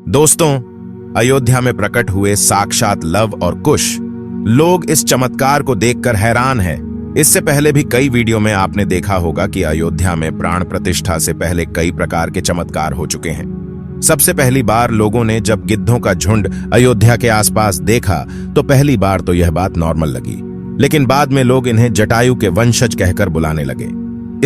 दोस्तों, अयोध्या में प्रकट हुए साक्षात लव और कुश। लोग इस चमत्कार को देखकर हैरान हैं। इससे पहले भी कई वीडियो में आपने देखा होगा कि अयोध्या में प्राण प्रतिष्ठा से पहले कई प्रकार के चमत्कार हो चुके हैं। सबसे पहली बार लोगों ने जब गिद्धों का झुंड अयोध्या के आसपास देखा तो पहली बार तो यह बात नॉर्मल लगी, लेकिन बाद में लोग इन्हें जटायु के वंशज कहकर बुलाने लगे।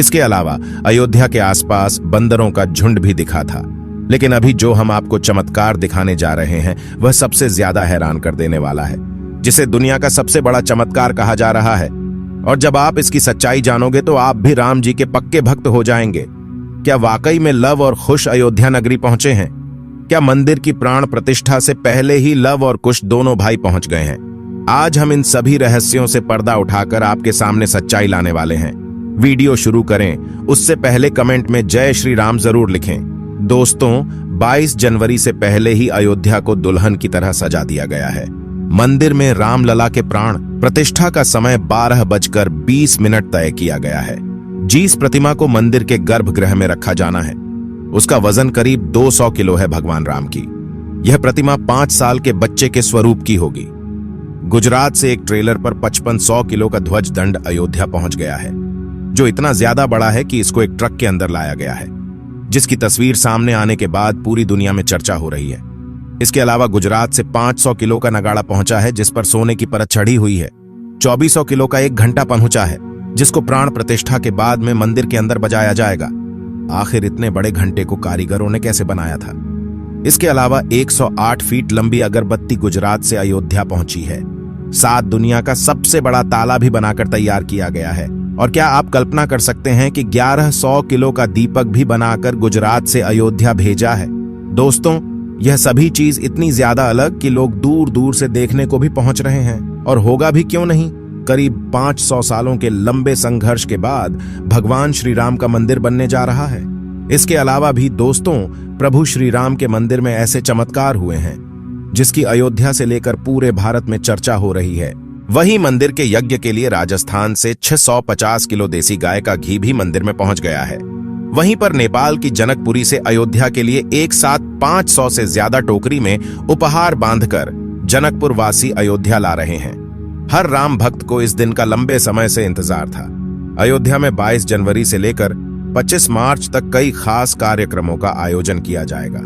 इसके अलावा अयोध्या के आसपास बंदरों का झुंड भी दिखा था। लेकिन अभी जो हम आपको चमत्कार दिखाने जा रहे हैं वह सबसे ज्यादा हैरान कर देने वाला है, जिसे दुनिया का सबसे बड़ा चमत्कार कहा जा रहा है। और जब आप इसकी सच्चाई जानोगे तो आप भी राम जी के पक्के भक्त हो जाएंगे। क्या वाकई में लव और कुश अयोध्या नगरी पहुंचे हैं? क्या मंदिर की प्राण प्रतिष्ठा से पहले ही लव और कुश दोनों भाई पहुंच गए हैं? आज हम इन सभी रहस्यों से पर्दा उठाकर आपके सामने सच्चाई लाने वाले हैं। वीडियो शुरू करें उससे पहले कमेंट में जय श्री राम जरूर लिखें। दोस्तों, 22 जनवरी से पहले ही अयोध्या को दुल्हन की तरह सजा दिया गया है। मंदिर में रामलला के प्राण प्रतिष्ठा का समय 12:20 तय किया गया है। जिस प्रतिमा को मंदिर के गर्भगृह में रखा जाना है उसका वजन करीब 200 किलो है। भगवान राम की यह प्रतिमा 5 साल के बच्चे के स्वरूप की होगी। गुजरात से एक ट्रेलर पर 5500 किलो का ध्वज दंड अयोध्या पहुंच गया है, जो इतना ज्यादा बड़ा है कि इसको एक ट्रक के अंदर लाया गया है, जिसकी तस्वीर सामने आने के बाद पूरी दुनिया में चर्चा हो रही है। इसके अलावा गुजरात से 500 किलो का नगाड़ा पहुंचा है, जिस पर सोने की परत चढ़ी हुई है। 2400 किलो का एक घंटा पहुंचा है, जिसको प्राण प्रतिष्ठा के बाद में मंदिर के अंदर बजाया जाएगा। आखिर इतने बड़े घंटे को कारीगरों ने कैसे बनाया था? इसके अलावा 108 फीट लंबी अगरबत्ती गुजरात से अयोध्या पहुंची है। 7 दुनिया का सबसे बड़ा ताला भी बनाकर तैयार किया गया है। और क्या आप कल्पना कर सकते हैं कि 1100 किलो का दीपक भी बनाकर गुजरात से अयोध्या भेजा है? दोस्तों, यह सभी चीज इतनी ज्यादा अलग कि लोग दूर दूर से देखने को भी पहुंच रहे हैं। और होगा भी क्यों नहीं। करीब 500 सालों के लंबे संघर्ष के बाद भगवान श्री राम का मंदिर बनने जा रहा है। इसके अलावा भी दोस्तों, प्रभु श्री राम के मंदिर में ऐसे चमत्कार हुए हैं जिसकी अयोध्या से लेकर पूरे भारत में चर्चा हो रही है। वहीं मंदिर के यज्ञ के लिए राजस्थान से 650 किलो देसी गाय का घी भी मंदिर में पहुंच गया है। वहीं पर नेपाल की जनकपुरी से अयोध्या के लिए एक साथ 500 से ज्यादा टोकरी में उपहार बांधकर जनकपुर वासी अयोध्या ला रहे हैं। हर राम भक्त को इस दिन का लंबे समय से इंतजार था। अयोध्या में 22 जनवरी से लेकर 25 मार्च तक कई खास कार्यक्रमों का आयोजन किया जाएगा।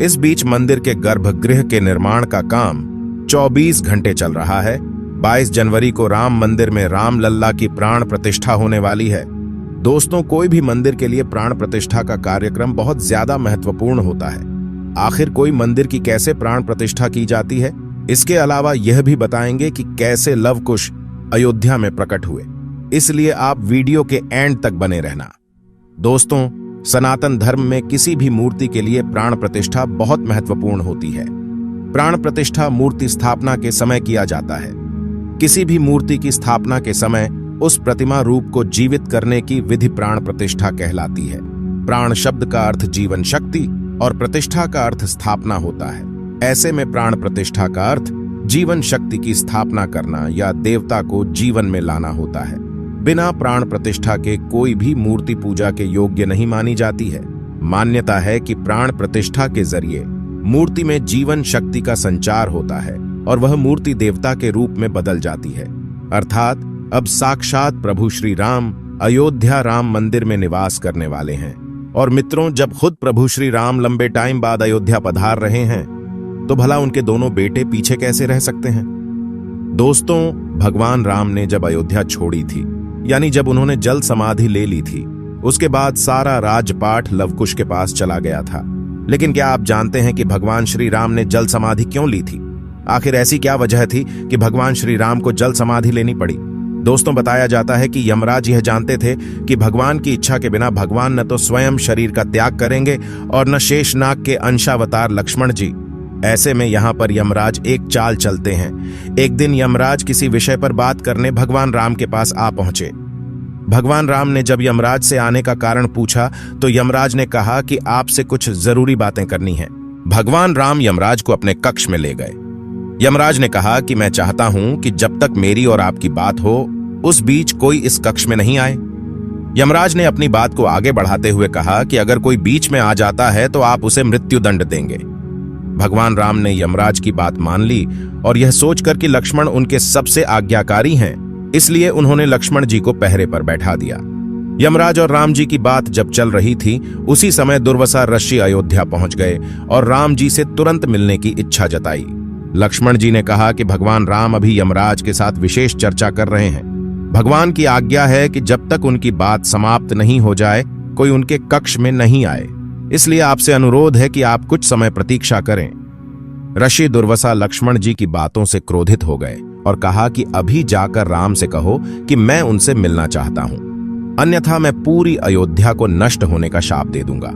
इस बीच मंदिर के गर्भगृह के निर्माण का काम 24 घंटे चल रहा है। 22 जनवरी को राम मंदिर में रामलला की प्राण प्रतिष्ठा होने वाली है। दोस्तों, कोई भी मंदिर के लिए प्राण प्रतिष्ठा का कार्यक्रम बहुत ज्यादा महत्वपूर्ण होता है। आखिर कोई मंदिर की कैसे प्राण प्रतिष्ठा की जाती है, इसके अलावा यह भी बताएंगे कि कैसे लव कुश अयोध्या में प्रकट हुए। इसलिए आप वीडियो के एंड तक बने रहना। दोस्तों, सनातन धर्म में किसी भी मूर्ति के लिए प्राण प्रतिष्ठा बहुत महत्वपूर्ण होती है। प्राण प्रतिष्ठा मूर्ति स्थापना के समय किया जाता है। किसी भी मूर्ति की स्थापना के समय उस प्रतिमा रूप को जीवित करने की विधि प्राण प्रतिष्ठा कहलाती है। प्राण शब्द का अर्थ जीवन शक्ति और प्रतिष्ठा का अर्थ स्थापना होता है। ऐसे में प्राण प्रतिष्ठा का अर्थ जीवन शक्ति की स्थापना करना या देवता को जीवन में लाना होता है। बिना प्राण प्रतिष्ठा के कोई भी मूर्ति पूजा के योग्य नहीं मानी जाती है। मान्यता है कि प्राण प्रतिष्ठा के जरिए मूर्ति में जीवन शक्ति का संचार होता है और वह मूर्ति देवता के रूप में बदल जाती है। अर्थात अब साक्षात प्रभु श्री राम अयोध्या राम मंदिर में निवास करने वाले हैं। और मित्रों, जब खुद प्रभु श्री राम लंबे टाइम बाद अयोध्या पधार रहे हैं तो भला उनके दोनों बेटे पीछे कैसे रह सकते हैं? दोस्तों, भगवान राम ने जब अयोध्या छोड़ी थी, यानी जब उन्होंने जल समाधि ले ली थी, उसके बाद सारा राजपाट लवकुश के पास चला गया था। लेकिन क्या आप जानते हैं कि भगवान श्री राम ने जल समाधि क्यों ली थी? आखिर ऐसी क्या वजह थी कि भगवान श्री राम को जल समाधि लेनी पड़ी? दोस्तों, बताया जाता है कि यमराज यह जानते थे कि भगवान की इच्छा के बिना भगवान न तो स्वयं शरीर का त्याग करेंगे और न शेषनाग के अंशावतार लक्ष्मण जी। ऐसे में यहाँ पर यमराज एक चाल चलते हैं। एक दिन यमराज किसी विषय पर बात करने भगवान राम के पास आ पहुंचे। भगवान राम ने जब यमराज से आने का कारण पूछा तो यमराज ने कहा कि आपसे कुछ जरूरी बातें करनी है। भगवान राम यमराज को अपने कक्ष में ले गए। यमराज ने कहा कि मैं चाहता हूं कि जब तक मेरी और आपकी बात हो उस बीच कोई इस कक्ष में नहीं आए। यमराज ने अपनी बात को आगे बढ़ाते हुए कहा कि अगर कोई बीच में आ जाता है तो आप उसे मृत्यु दंड देंगे। भगवान राम ने यमराज की बात मान ली और यह सोचकर कि लक्ष्मण उनके सबसे आज्ञाकारी हैं, इसलिए उन्होंने लक्ष्मण जी को पहरे पर बैठा दिया। यमराज और राम जी की बात जब चल रही थी, उसी समय दुर्वासा ऋषि अयोध्या पहुंच गए और राम जी से तुरंत मिलने की इच्छा जताई। लक्ष्मण जी ने कहा कि भगवान राम अभी यमराज के साथ विशेष चर्चा कर रहे हैं। भगवान की आज्ञा है कि जब तक उनकी बात समाप्त नहीं हो जाए कोई उनके कक्ष में नहीं आए, इसलिए आपसे अनुरोध है कि आप कुछ समय प्रतीक्षा करें। ऋषि दुर्वासा लक्ष्मण जी की बातों से क्रोधित हो गए और कहा कि अभी जाकर राम से कहो कि मैं उनसे मिलना चाहता हूं, अन्यथा मैं पूरी अयोध्या को नष्ट होने का शाप दे दूंगा।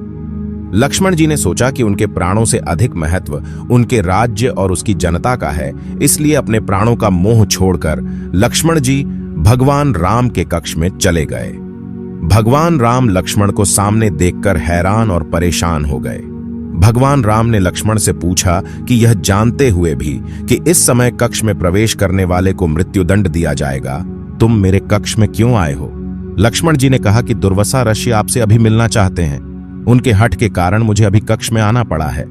लक्ष्मण जी ने सोचा कि उनके प्राणों से अधिक महत्व उनके राज्य और उसकी जनता का है, इसलिए अपने प्राणों का मोह छोड़कर लक्ष्मण जी भगवान राम के कक्ष में चले गए। भगवान राम लक्ष्मण को सामने देखकर हैरान और परेशान हो गए। भगवान राम ने लक्ष्मण से पूछा कि यह जानते हुए भी कि इस समय कक्ष में प्रवेश करने वाले को मृत्युदंड दिया जाएगा, तुम मेरे कक्ष में क्यों आए हो? लक्ष्मण जी ने कहा कि दुर्वासा ऋषि आपसे अभी मिलना चाहते हैं, उनके हठ के कारण मुझे अभी कक्ष में आना पड़ा है।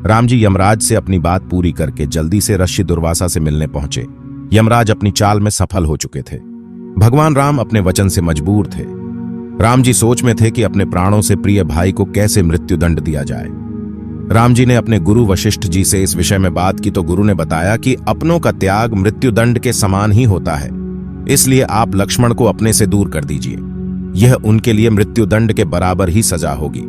राम जी यमराज से अपनी बात पूरी करके जल्दी से ऋषि दुर्वासा से मिलने पहुंचे। यमराज अपनी चाल में सफल हो चुके थे। भगवान राम अपने वचन से मजबूर थे। राम जी सोच में थे कि अपने प्राणों से प्रिय भाई को कैसे मृत्युदंड दिया जाए। राम जी ने अपने गुरु वशिष्ठ जी से इस विषय में बात की तो गुरु ने बताया कि अपनों का त्याग मृत्युदंड के समान ही होता है, इसलिए आप लक्ष्मण को अपने से दूर कर दीजिए, यह उनके लिए मृत्युदंड के बराबर ही सजा होगी।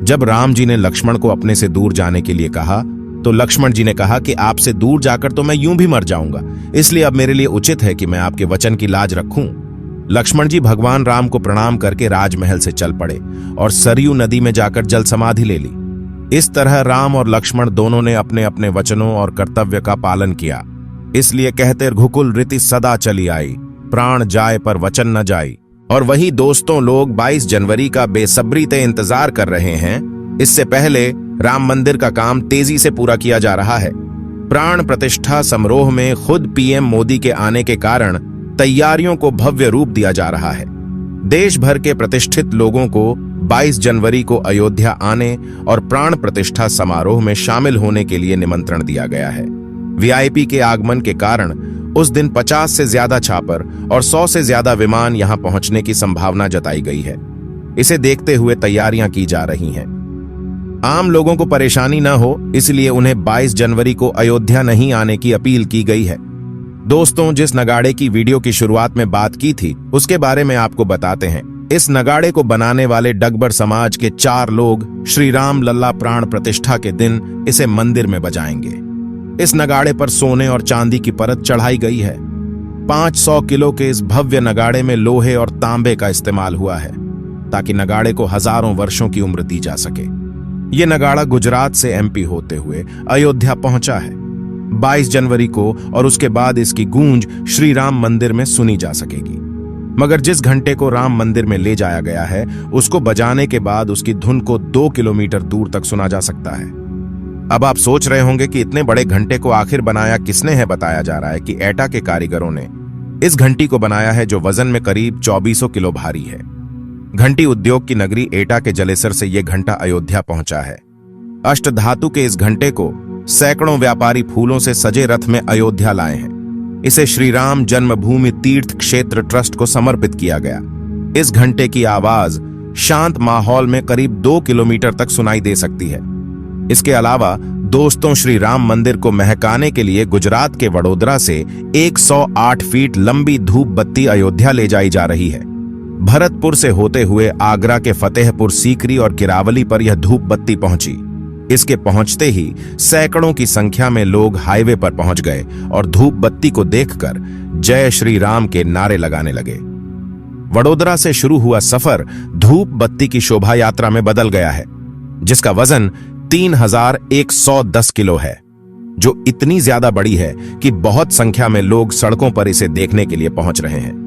जब राम जी ने लक्ष्मण को अपने से दूर जाने के लिए कहा तो लक्ष्मण जी ने कहा कि आपसे दूर जाकर तो मैं यूं भी मर जाऊंगा, इसलिए अब मेरे लिए उचित है कि मैं आपके वचन की लाज रखूं। लक्ष्मण जी भगवान राम को प्रणाम करके राजमहल से चल पड़े और सरयू नदी में जाकर जल समाधि ले ली। इस तरह राम और लक्ष्मण दोनों ने अपने अपने वचनों और कर्तव्य का पालन किया। इसलिए कहते रघुकुल रीति सदा चली आई, प्राण जाए पर वचन न जाई। और वही दोस्तों, लोग 22 जनवरी का बेसब्री से इंतजार कर रहे हैं। इससे पहले राम मंदिर का काम तेजी से पूरा किया जा रहा है। प्राण प्रतिष्ठा समारोह में खुद पीएम मोदी के आने के कारण तैयारियों को भव्य रूप दिया जा रहा है। देश भर के प्रतिष्ठित लोगों को 22 जनवरी को अयोध्या आने और प्राण प्रतिष्ठा समारोह में शामिल होने के लिए निमंत्रण दिया गया है। वीआईपी के आगमन के कारण उस दिन 50 से ज्यादा छापर और 100 से ज्यादा विमान यहां पहुंचने की संभावना जताई गई है। इसे देखते हुए तैयारियां की जा रही हैं। आम लोगों को परेशानी न हो, इसलिए उन्हें 22 जनवरी को अयोध्या नहीं आने की अपील की गई है। दोस्तों, जिस नगाड़े की वीडियो की शुरुआत में बात की थी उसके बारे में आपको बताते हैं। इस नगाड़े को बनाने वाले डगबर समाज के 4 लोग श्री राम लल्ला प्राण प्रतिष्ठा के दिन इसे मंदिर में बजाएंगे। इस नगाड़े पर सोने और चांदी की परत चढ़ाई गई है। 500 किलो के इस भव्य नगाड़े में लोहे और तांबे का इस्तेमाल हुआ है ताकि नगाड़े को हजारों वर्षों की उम्र दी जा सके। ये नगाड़ा गुजरात से एमपी होते हुए अयोध्या पहुंचा है 22 जनवरी को, और उसके बाद इसकी गूंज श्री राम मंदिर में सुनी जा सकेगी। मगर जिस घंटे को राम मंदिर में ले जाया गया है उसको बजाने के बाद उसकी धुन को 2 किलोमीटर दूर तक सुना जा सकता है। अब आप सोच रहे होंगे कि इतने बड़े घंटे को आखिर बनाया किसने है। बताया जा रहा है कि एटा के कारीगरों ने इस घंटी को बनाया है, जो वजन में करीब 2400 किलो भारी है। घंटी उद्योग की नगरी एटा के जलेसर से यह घंटा अयोध्या पहुंचा है। अष्टधातु के इस घंटे को सैकड़ों व्यापारी फूलों से सजे रथ में अयोध्या लाए हैं। इसे श्री राम जन्मभूमि तीर्थ क्षेत्र ट्रस्ट को समर्पित किया गया। इस घंटे की आवाज शांत माहौल में करीब 2 किलोमीटर तक सुनाई दे सकती है। इसके अलावा दोस्तों, श्री राम मंदिर को महकाने के लिए गुजरात के वडोदरा से 108 फीट लंबी धूप बत्ती अयोध्या ले जाई जा रही है। भरतपुर से होते हुए आगरा के फतेहपुर सीकरी और किरावली पर यह धूप बत्ती पहुंची। इसके पहुंचते ही सैकड़ों की संख्या में लोग हाईवे पर पहुंच गए और धूप बत्ती को देखकर जय श्री राम के नारे लगाने लगे। वडोदरा से शुरू हुआ सफर धूप बत्ती की शोभा यात्रा में बदल गया है, जिसका वजन 3110 किलो है, जो इतनी ज्यादा बड़ी है कि बहुत संख्या में लोग सड़कों पर इसे देखने के लिए पहुंच रहे हैं।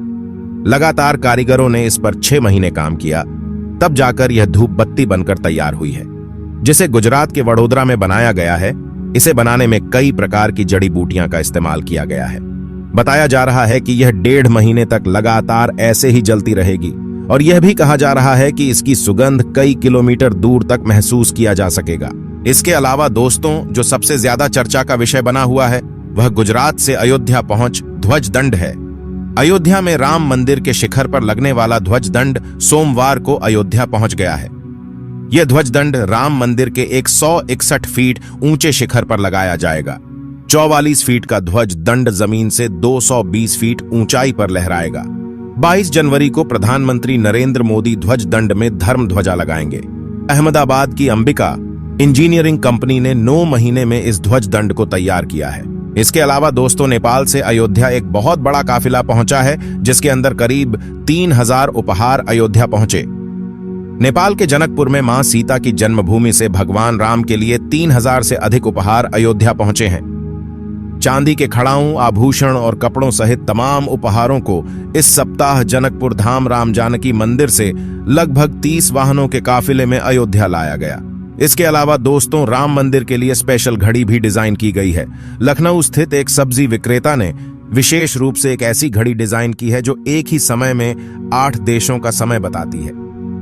लगातार कारीगरों ने इस पर 6 महीने काम किया, तब जाकर यह धूप बत्ती बनकर तैयार हुई है, जिसे गुजरात के वडोदरा में बनाया गया है। इसे बनाने में कई प्रकार की जड़ी बूटियां का इस्तेमाल किया गया है। बताया जा रहा है कि यह 1.5 महीने तक लगातार ऐसे ही जलती रहेगी, और यह भी कहा जा रहा है कि इसकी सुगंध कई किलोमीटर दूर तक महसूस किया जा सकेगा। इसके अलावा दोस्तों, जो सबसे ज्यादा चर्चा का विषय बना हुआ है वह गुजरात से अयोध्या पहुंच ध्वज दंड है। अयोध्या में राम मंदिर के शिखर पर लगने वाला ध्वज दंड सोमवार को अयोध्या पहुंच गया है। यह ध्वज दंड राम मंदिर के 161 फीट ऊंचे शिखर पर लगाया जाएगा। 44 फीट का ध्वज दंड जमीन से 220 फीट ऊंचाई पर लहराएगा। 22 जनवरी को प्रधानमंत्री नरेंद्र मोदी ध्वज दंड में धर्म ध्वजा लगाएंगे। अहमदाबाद की अंबिका इंजीनियरिंग कंपनी ने 9 महीने में इस ध्वज दंड को तैयार किया है। इसके अलावा दोस्तों, नेपाल से अयोध्या एक बहुत बड़ा काफिला पहुंचा है, जिसके अंदर करीब 3000 उपहार अयोध्या पहुंचे। नेपाल के जनकपुर में मां सीता की जन्मभूमि से भगवान राम के लिए 3000 से अधिक उपहार अयोध्या पहुंचे हैं। चांदी के खड़ाऊं, आभूषण और कपड़ों सहित तमाम उपहारों को इस सप्ताह जनकपुर धाम राम जानकी मंदिर से लगभग 30 वाहनों के काफिले में अयोध्या लाया गया। इसके अलावा दोस्तों, राम मंदिर के लिए स्पेशल घड़ी भी डिजाइन की गई है। लखनऊ स्थित एक सब्जी विक्रेता ने विशेष रूप से एक ऐसी घड़ी डिजाइन की है जो एक ही समय में 8 देशों का समय बताती है।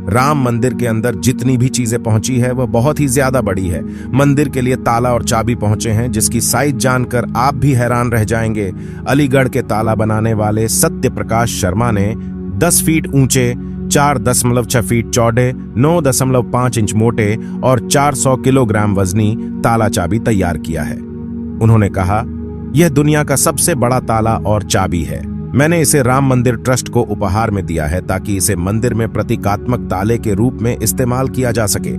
राम मंदिर के अंदर जितनी भी चीजें पहुंची है वह बहुत ही ज्यादा बड़ी है। मंदिर के लिए ताला और चाबी पहुंचे हैं, जिसकी साइज जानकर आप भी हैरान रह जाएंगे। अलीगढ़ के ताला बनाने वाले सत्य प्रकाश शर्मा ने 10 फीट ऊंचे, 4.6 फीट चौड़े, 9.5 इंच मोटे और 400 किलोग्राम वजनी ताला चाबी तैयार किया है। उन्होंने कहा, यह दुनिया का सबसे बड़ा ताला और चाबी है। मैंने इसे राम मंदिर ट्रस्ट को उपहार में दिया है ताकि इसे मंदिर में प्रतीकात्मक ताले के रूप में इस्तेमाल किया जा सके।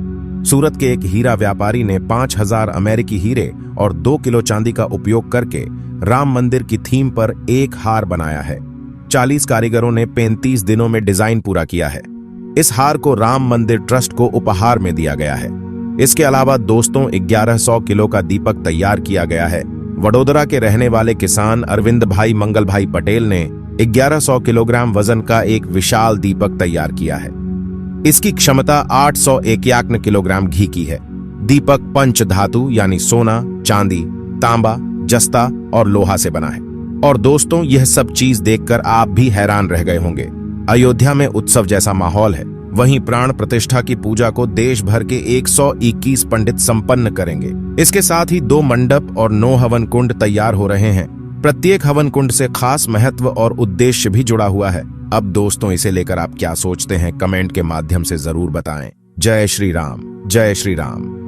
सूरत के एक हीरा व्यापारी ने 5000 अमेरिकी हीरे और 2 किलो चांदी का उपयोग करके राम मंदिर की थीम पर एक हार बनाया है। 40 कारीगरों ने 35 दिनों में डिजाइन पूरा किया है। इस हार को राम मंदिर ट्रस्ट को उपहार में दिया गया है। इसके अलावा दोस्तों, 1100 किलो का दीपक तैयार किया गया है। वडोदरा के रहने वाले किसान अरविंद भाई मंगल भाई पटेल ने 1100 किलोग्राम वजन का एक विशाल दीपक तैयार किया है। इसकी क्षमता 851 किलोग्राम घी की है। दीपक पंच धातु यानी सोना, चांदी, तांबा, जस्ता और लोहा से बना है। और दोस्तों, यह सब चीज देखकर आप भी हैरान रह गए होंगे। अयोध्या में उत्सव जैसा माहौल है। वहीं प्राण प्रतिष्ठा की पूजा को देश भर के 121 पंडित संपन्न करेंगे। इसके साथ ही 2 मंडप और 9 हवन कुंड तैयार हो रहे हैं। प्रत्येक हवन कुंड से खास महत्व और उद्देश्य भी जुड़ा हुआ है। अब दोस्तों, इसे लेकर आप क्या सोचते हैं, कमेंट के माध्यम से जरूर बताएं। जय श्री राम, जय श्री राम।